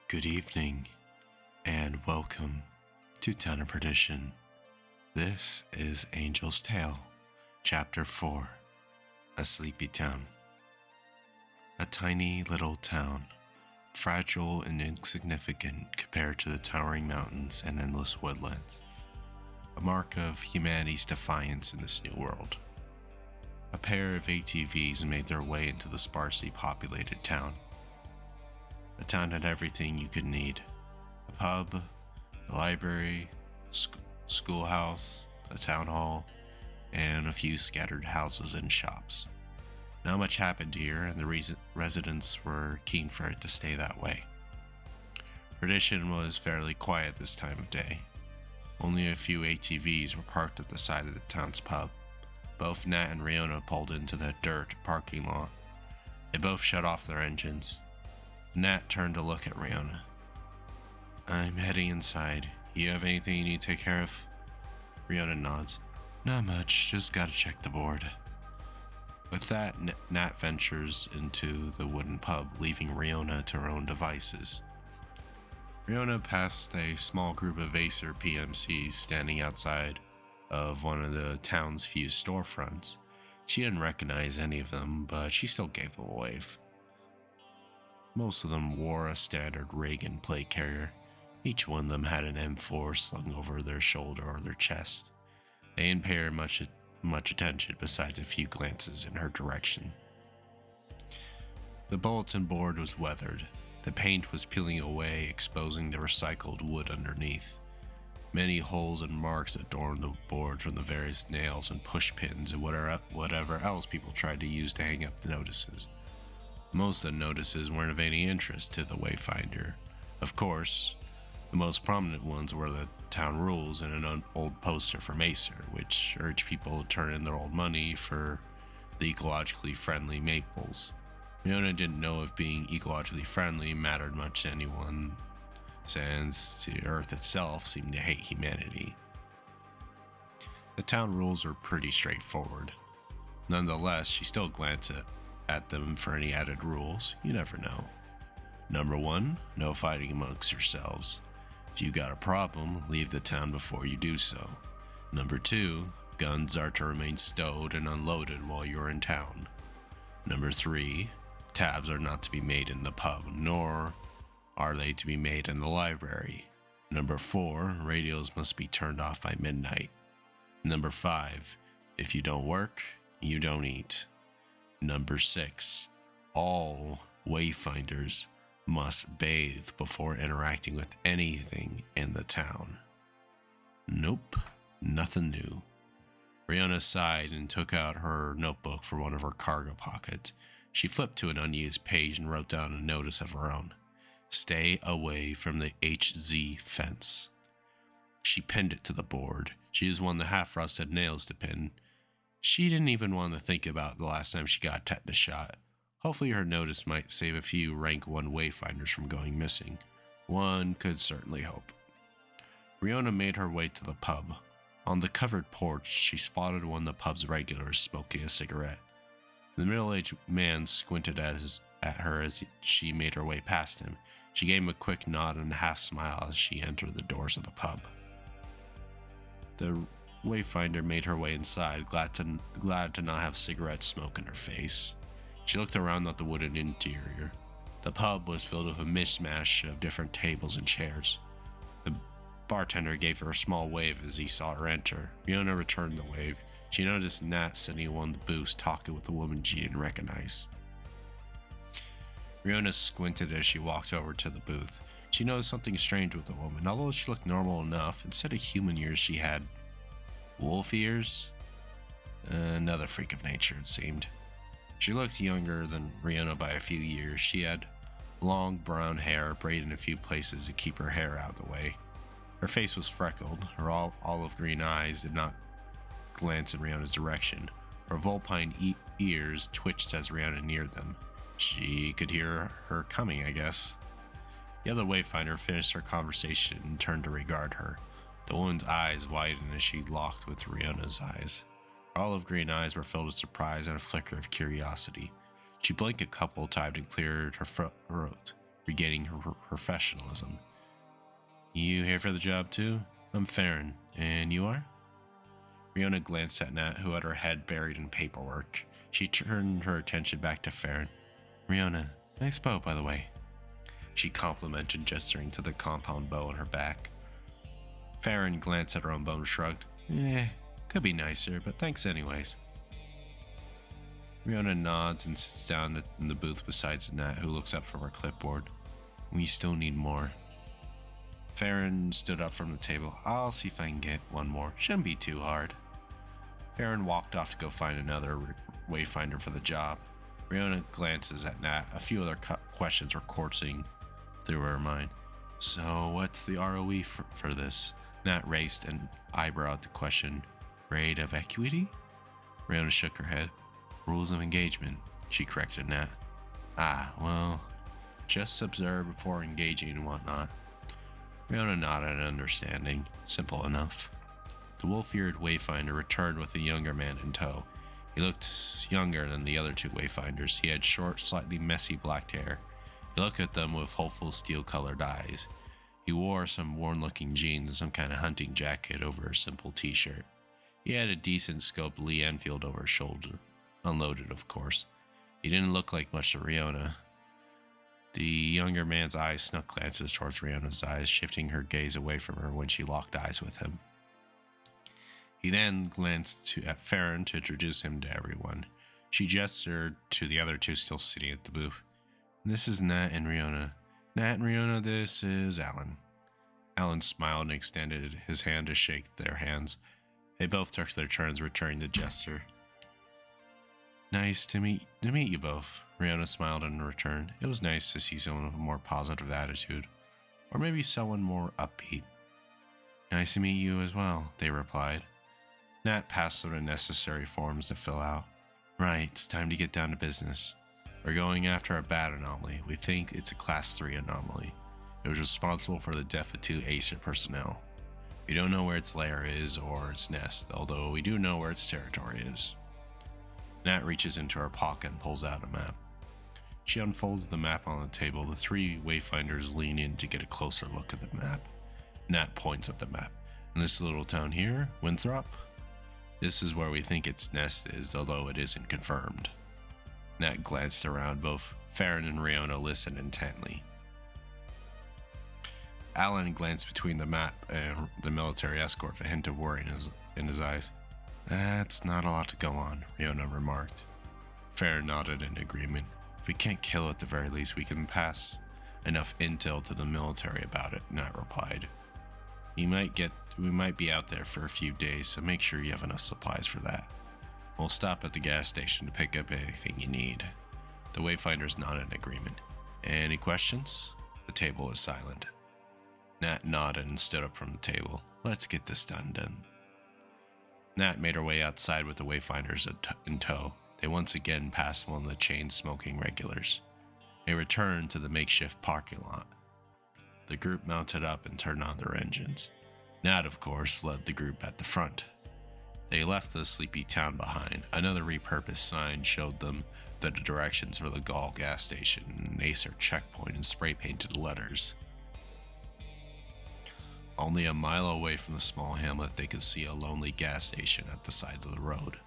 Good evening, and welcome to Town of Perdition. This is Angel's Tale, Chapter 4, A Sleepy Town. A tiny little town, fragile and insignificant compared to the towering mountains and endless woodlands. A mark of humanity's defiance in this new world. A pair of ATVs made their way into the sparsely populated town. The town had everything you could need. A pub, a library, schoolhouse, a town hall, and a few scattered houses and shops. Not much happened here, and the residents were keen for it to stay that way. Perdition was fairly quiet this time of day. Only a few ATVs were parked at the side of the town's pub. Both Nat and Riona pulled into the dirt parking lot. They both shut off their engines. Nat turned to look at Riona. "I'm heading inside. You have anything you need to take care of?" Riona nods. "Not much, just gotta check the board." With that, Nat ventures into the wooden pub, leaving Riona to her own devices. Riona passed a small group of Acer PMCs standing outside of one of the town's few storefronts. She didn't recognize any of them, but she still gave them a wave. Most of them wore a standard Reagan plate carrier. Each one of them had an M4 slung over their shoulder or their chest. They didn't pay her much attention besides a few glances in her direction. The bulletin board was weathered. The paint was peeling away, exposing the recycled wood underneath. Many holes and marks adorned the board from the various nails and push pins and whatever else people tried to use to hang up the notices. Most of the notices weren't of any interest to the wayfinder. Of course, the most prominent ones were the town rules and an old poster from Acer, which urged people to turn in their old money for the ecologically friendly maples. Riona didn't know if being ecologically friendly mattered much to anyone, since the Earth itself seemed to hate humanity. The town rules were pretty straightforward. Nonetheless, she still glanced at them for any added rules. You never know. Number 1, no fighting amongst yourselves. If you got a problem, leave the town before you do so. Number 2, guns are to remain stowed and unloaded while you're in town. Number 3, tabs are not to be made in the pub, nor are they to be made in the library. Number 4, radios must be turned off by midnight. Number 5, if you don't work, you don't eat. Number 6, all wayfinders must bathe before interacting with anything in the town. Nope, nothing new. Riona sighed and took out her notebook from one of her cargo pockets. She flipped to an unused page and wrote down a notice of her own. "Stay away from the HZ fence." She pinned it to the board. She used one of the half-rusted nails to pin. She didn't even want to think about the last time she got a tetanus shot. Hopefully her notice might save a few rank 1 wayfinders from going missing. One could certainly hope. Riona made her way to the pub. On the covered porch, she spotted one of the pub's regulars smoking a cigarette. The middle-aged man squinted at her as she made her way past him. She gave him a quick nod and a half smile as she entered the doors of the pub. The wayfinder made her way inside, glad to not have cigarette smoke in her face. She looked around at the wooden interior. The pub was filled with a mishmash of different tables and chairs. The bartender gave her a small wave as he saw her enter. Riona returned the wave. She noticed Nat sitting in one of the booths talking with a woman she didn't recognize. Riona squinted as she walked over to the booth. She noticed something strange with the woman. Although she looked normal enough, instead of human ears, she had wolf ears? Another freak of nature, it seemed. She looked younger than Riona by a few years. She had long brown hair, braided in a few places to keep her hair out of the way. Her face was freckled. Her olive green eyes did not glance in Riona's direction. Her vulpine ears twitched as Riona neared them. She could hear her coming, I guess. The other wayfinder finished her conversation and turned to regard her. The woman's eyes widened as she locked with Riona's eyes. Her olive green eyes were filled with surprise and a flicker of curiosity. She blinked a couple times and cleared her throat. regaining her professionalism. You here for the job too? I'm Farron, and you are? Riona glanced at Nat, who had her head buried in paperwork. She turned her attention back to Farron. Riona, nice bow, by the way. She complimented, gesturing to the compound bow on her back. Farron glanced at her own bow and shrugged. Could be nicer, but thanks anyways. Riona nods and sits down in the booth beside Nat, who looks up from her clipboard. We still need more. Farron stood up from the table. I'll see if I can get one more. Shouldn't be too hard. Farron walked off to go find another wayfinder for the job. Riona glances at Nat. A few other questions were coursing through her mind. So what's the ROE for this? Nat raised an eyebrow at the question. Rate of equity? Riona shook her head. Rules of engagement, she corrected Nat. Well, just observe before engaging and whatnot. Riona nodded, understanding. Simple enough. The wolf-eared wayfinder returned with a younger man in tow. He looked younger than the other two wayfinders. He had short, slightly messy black hair. He looked at them with hopeful steel-colored eyes. He wore some worn-looking jeans and some kind of hunting jacket over a simple t-shirt. He had a decent scoped Lee Enfield over his shoulder. Unloaded, of course. He didn't look like much to Riona. The younger man's eyes snuck glances towards Riona's eyes, shifting her gaze away from her when she locked eyes with him. He then glanced at Farron to introduce him to everyone. She gestured to the other two still sitting at the booth. This is Nat and Riona. Nat and Riona, this is Alan. Alan smiled and extended his hand to shake their hands. They both took their turns returning the gesture. Nice to meet you both. Riona smiled in return. It was nice to see someone with a more positive attitude. Or maybe someone more upbeat. Nice to meet you as well, they replied. Nat passed them the necessary forms to fill out. Right, it's time to get down to business. We're going after a bat anomaly. We think it's a Class 3 anomaly. It was responsible for the death of 2 Acer personnel. We don't know where its lair is or its nest, although we do know where its territory is. Nat reaches into her pocket and pulls out a map. She unfolds the map on the table. The 3 wayfinders lean in to get a closer look at the map. Nat points at the map. In this little town here, Winthrop, this is where we think its nest is, although it isn't confirmed. Nat glanced around. Both Farron and Riona listened intently. Alan glanced between the map and the military escort with a hint of worry in his eyes. That's not a lot to go on, Riona remarked. Farron nodded in agreement. If we can't kill it, at the very least, we can pass enough intel to the military about it, Nat replied. We might be out there for a few days, so make sure you have enough supplies for that. We'll stop at the gas station to pick up anything you need. The wayfinders nodded in agreement. Any questions? The table was silent. Nat nodded and stood up from the table. Let's get this done. Nat made her way outside with the wayfinders in tow. They once again passed one of the chain-smoking regulars. They returned to the makeshift parking lot. The group mounted up and turned on their engines. Nat, of course, led the group at the front. They left the sleepy town behind. Another repurposed sign showed them the directions for the Gall gas station and Acer checkpoint and spray-painted letters. Only a mile away from the small hamlet, they could see a lonely gas station at the side of the road.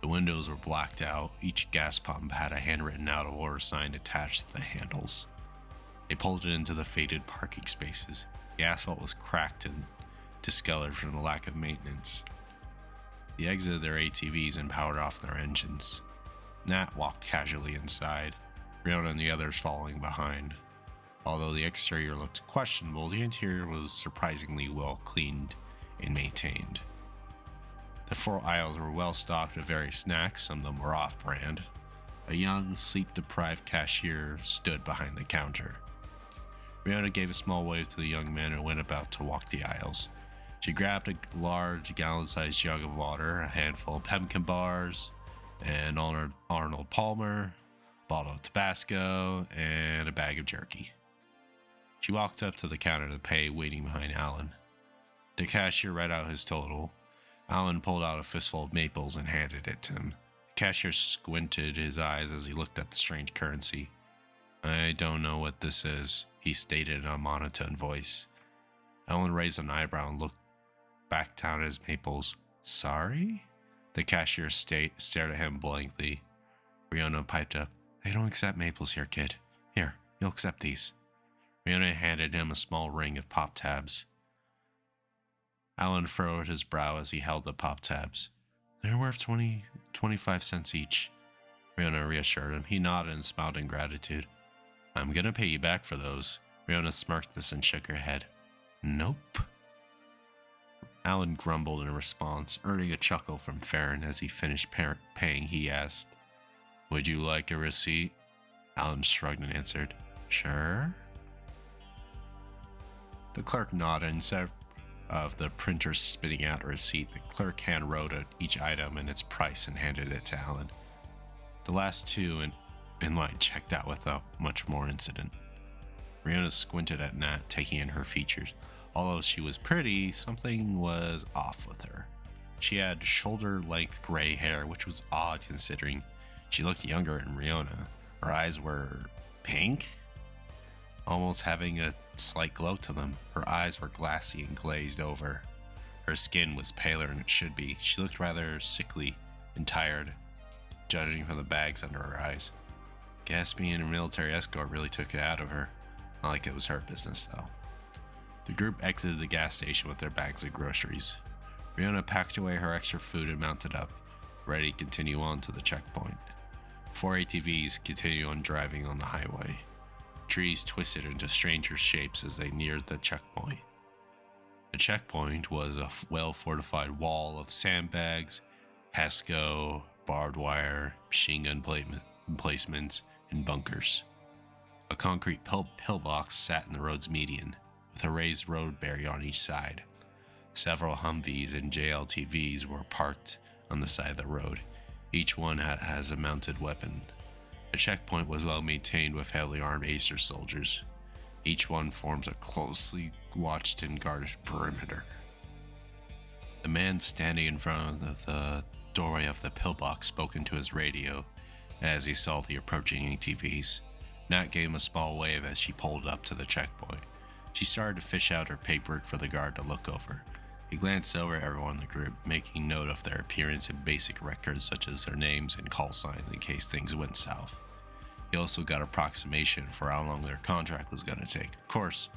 The windows were blacked out. Each gas pump had a handwritten out-of-order sign attached to the handles. They pulled it into the faded parking spaces. The asphalt was cracked and discolored from the lack of maintenance. They exited their ATVs and powered off their engines. Nat walked casually inside, Riona and the others following behind. Although the exterior looked questionable, the interior was surprisingly well cleaned and maintained. The 4 aisles were well stocked with various snacks, some of them were off-brand. A young, sleep-deprived cashier stood behind the counter. Riona gave a small wave to the young man and went about to walk the aisles. She grabbed a large gallon-sized jug of water, a handful of pumpkin bars, an Arnold Palmer, a bottle of Tabasco, and a bag of jerky. She walked up to the counter to pay, waiting behind Alan. The cashier read out his total. Alan pulled out a fistful of maples and handed it to him. The cashier squinted his eyes as he looked at the strange currency. I don't know what this is, he stated in a monotone voice. Alan raised an eyebrow and looked back down at his maples. Sorry? The cashier stared at him blankly. Riona piped up. They don't accept maples here, kid. Here, you'll accept these. Riona handed him a small ring of pop tabs. Alan furrowed his brow as he held the pop tabs. They're worth 25 cents each. Riona reassured him. He nodded and smiled in gratitude. I'm gonna pay you back for those. Riona smirked this and shook her head. Nope. Alan grumbled in response, earning a chuckle from Farron as he finished paying. He asked, Would you like a receipt? Alan shrugged and answered, Sure. The clerk nodded. Instead of the printer spitting out a receipt, the clerk hand-wrote each item and its price and handed it to Alan. The last two in line checked out without much more incident. Riona squinted at Nat, taking in her features. Although she was pretty, something was off with her. She had shoulder-length gray hair, which was odd considering she looked younger than Riona. Her eyes were pink, almost having a slight glow to them. Her eyes were glassy and glazed over. Her skin was paler than it should be. She looked rather sickly and tired, judging from the bags under her eyes. Guess being a military escort really took it out of her. Not like it was her business, though. The group exited the gas station with their bags of groceries. Riona packed away her extra food and mounted up, ready to continue on to the checkpoint. 4 ATVs continued on driving on the highway. Trees twisted into stranger shapes as they neared the checkpoint. The checkpoint was a well-fortified wall of sandbags, pesco, barbed wire, machine gun emplacements, and bunkers. A concrete pillbox sat in the road's median, with a raised road barrier on each side. Several Humvees and JLTVs were parked on the side of the road. Each one has a mounted weapon. The checkpoint was well maintained with heavily armed Acer soldiers. Each one forms a closely watched and guarded perimeter. The man standing in front of the doorway of the pillbox spoke into his radio as he saw the approaching ATVs. Nat gave him a small wave as she pulled up to the checkpoint. She started to fish out her paperwork for the guard to look over. He glanced over at everyone in the group, making note of their appearance and basic records such as their names and call signs in case things went south. He also got an approximation for how long their contract was going to take. Of course,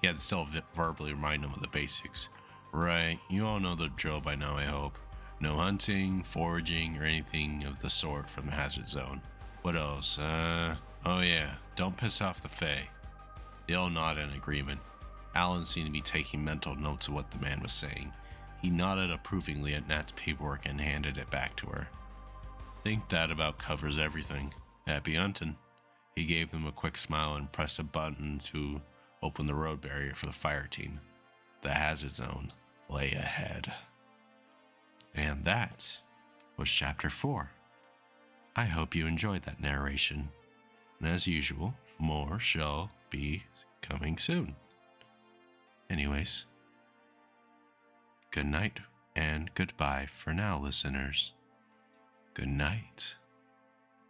he had to still verbally remind them of the basics. Right, you all know the drill by now, I hope. No hunting, foraging, or anything of the sort from the hazard zone. What else? Oh yeah, don't piss off the Fae. They all nodded in agreement. Alan seemed to be taking mental notes of what the man was saying. He nodded approvingly at Nat's paperwork and handed it back to her. Think that about covers everything. Happy hunting. He gave them a quick smile and pressed a button to open the road barrier for the fire team. The hazard zone lay ahead. And that was Chapter 4. I hope you enjoyed that narration. And as usual, more shall be coming soon. Anyways, good night and goodbye for now, listeners. Good night.